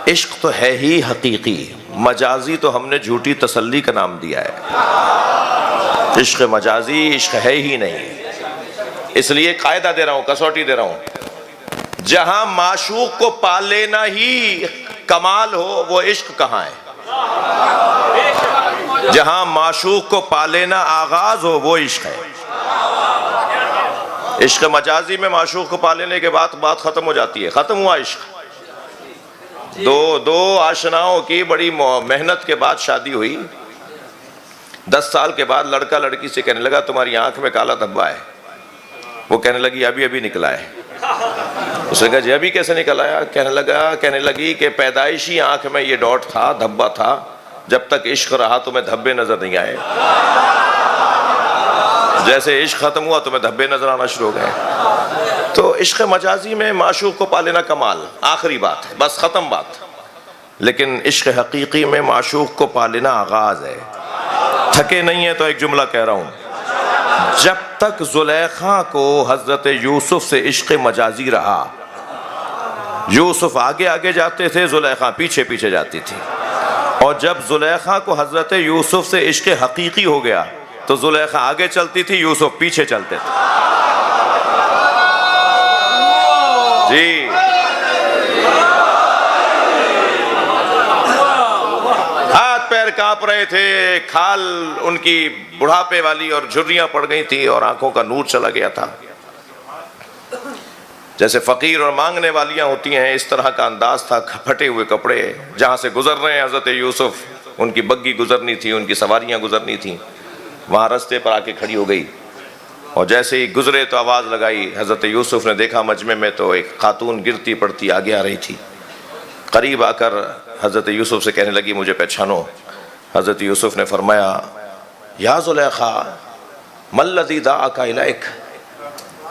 عشق تو ہے ہی حقیقی، مجازی تو ہم نے جھوٹی تسلی کا نام دیا ہے۔ عشق مجازی عشق ہے ہی نہیں۔ اس لیے قاعدہ دے رہا ہوں، کسوٹی دے رہا ہوں، جہاں معشوق کو پا لینا ہی کمال ہو وہ عشق کہاں ہے؟ جہاں معشوق کو پا لینا آغاز ہو وہ عشق ہے۔ عشق مجازی میں معشوق کو پا لینے کے بعد بات ختم ہو جاتی ہے، ختم ہوا عشق۔ دو آشناؤں کی بڑی محنت کے بعد شادی ہوئی، 10 سال کے بعد لڑکا لڑکی سے کہنے لگا تمہاری آنکھ میں کالا دھبا ہے۔ وہ کہنے لگی ابھی نکلا ہے۔ اس نے کہا جی ابھی کیسے نکل آیا؟ کہنے لگی کہ پیدائشی آنکھ میں یہ ڈاٹ تھا، دھبا تھا، جب تک عشق رہا تمہیں دھبے نظر نہیں آئے، جیسے عشق ختم ہوا تمہیں دھبے نظر آنا شروع ہو گئے۔ تو عشق مجازی میں معشوق کو پا لینا کمال، آخری بات ہے، بس ختم بات۔ لیکن عشق حقیقی میں معشوق کو پا لینا آغاز ہے۔ تھکے نہیں ہیں تو ایک جملہ کہہ رہا ہوں، جب تک زلیخا کو حضرت یوسف سے عشق مجازی رہا، یوسف آگے آگے جاتے تھے، زلیخا پیچھے پیچھے جاتی تھی، اور جب زلیخا کو حضرت یوسف سے عشق حقیقی ہو گیا تو زلیخا آگے چلتی تھی، یوسف پیچھے چلتے تھے۔ جی ہاتھ پیر کانپ رہے تھے، کھال ان کی بڑھاپے والی اور جھریاں پڑ گئی تھی اور آنکھوں کا نور چلا گیا تھا۔ جیسے فقیر اور مانگنے والیاں ہوتی ہیں اس طرح کا انداز تھا، پھٹے ہوئے کپڑے، جہاں سے گزر رہے ہیں حضرت یوسف، ان کی بگی گزرنی تھی، ان کی سواریاں گزرنی تھیں، وہاں رستے پر آ کے کھڑی ہو گئی، اور جیسے ہی گزرے تو آواز لگائی۔ حضرت یوسف نے دیکھا مجمع میں تو ایک خاتون گرتی پڑتی آگے آ رہی تھی، قریب آ کر حضرت یوسف سے کہنے لگی مجھے پہچانو۔ حضرت یوسف نے فرمایا یا زلیخا ما الذی دعاک الیک،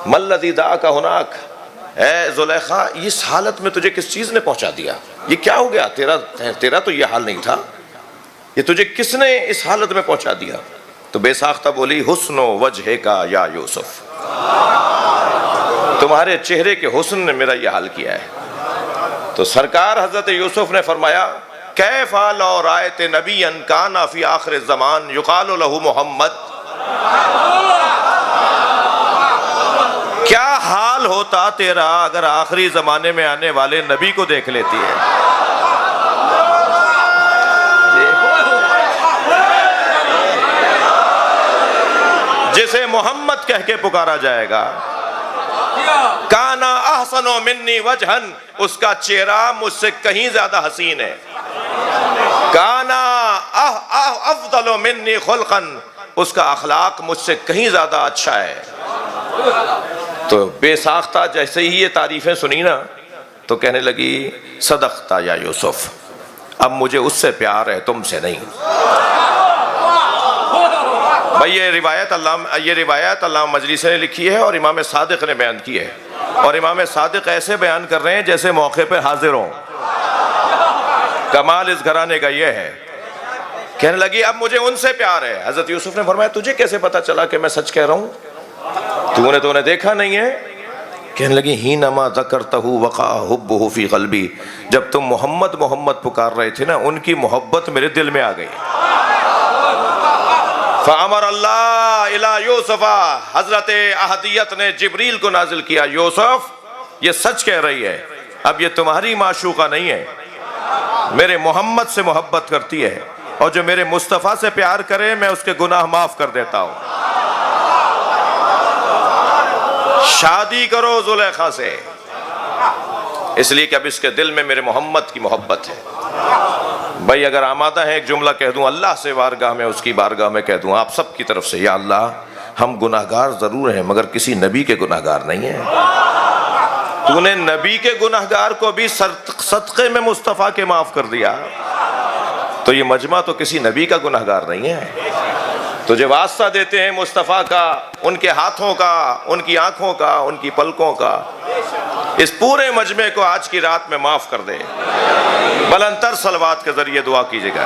ما الذی دعاک ہناک، اے زلیخا اس حالت میں تجھے کس چیز نے پہنچا دیا؟ یہ کیا ہو گیا؟ تیرا تو یہ حال نہیں تھا، یہ تجھے کس نے اس حالت میں پہنچا دیا؟ تو بے ساختہ بولی حسن وجہ کا یا یوسف، تمہارے چہرے کے حسن نے میرا یہ حال کیا ہے۔ تو سرکار حضرت یوسف نے فرمایا کیف لو رأیت نبیا کان فی آخر الزمان یقال لہ محمد، کیا حال ہوتا تیرا اگر آخری زمانے میں آنے والے نبی کو دیکھ لیتی ہے۔ جسے محمد کہہ کے پکارا جائے گا، کانا احسن منی وجہن، اس کا چہرہ مجھ سے کہیں زیادہ حسین ہے، کانا افضل منی خلقا، اس کا اخلاق مجھ سے کہیں زیادہ اچھا ہے۔ تو بے ساختہ جیسے ہی یہ تعریفیں سنی نا تو کہنے لگی صدقتا یا یوسف، اب مجھے اس سے پیار ہے تم سے نہیں۔ بھئی یہ روایت علامہ مجلسی نے لکھی ہے اور امام صادق نے بیان کی ہے، اور امام صادق ایسے بیان کر رہے ہیں جیسے موقع پہ حاضر ہوں۔ کمال اس گھرانے کا یہ ہے۔ کہنے لگی اب مجھے ان سے پیار ہے۔ حضرت یوسف نے فرمایا تجھے کیسے پتا چلا کہ میں سچ کہہ رہا ہوں؟ تو نے دیکھا نہیں ہے؟ کہنے لگی حینما ذکرتہ وقع حبہ فی قلبی، جب تم محمد محمد پکار رہے تھے نا، ان کی محبت میرے دل میں آ گئی۔ فامر اللہ الی یوسف، حضرت احدیت نے جبریل کو نازل کیا، یوسف یہ سچ کہہ رہی ہے، اب یہ تمہاری معشوقہ نہیں ہے، میرے محمد سے محبت کرتی ہے، اور جو میرے مصطفیٰ سے پیار کرے میں اس کے گناہ معاف کر دیتا ہوں۔ شادی کرو زلیخا سے، اس لیے کہ اب اس کے دل میں میرے محمد کی محبت ہے۔ بھائی اگر آمادہ ہے ایک جملہ کہہ دوں اللہ سے بارگاہ میں، اس کی بارگاہ میں کہہ دوں آپ سب کی طرف سے، یا اللہ ہم گناہگار ضرور ہیں مگر کسی نبی کے گناہگار نہیں ہیں، تو نے نبی کے گناہگار کو بھی صدقے میں مصطفیٰ کے معاف کر دیا، تو یہ مجمع تو کسی نبی کا گناہگار نہیں ہے۔ تجھے واسطہ دیتے ہیں مصطفیٰ کا، ان کے ہاتھوں کا، ان کی آنکھوں کا، ان کی پلکوں کا، اس پورے مجمع کو آج کی رات میں معاف کر دے۔ بلند تر صلوات کے ذریعے دعا کیجیے گا۔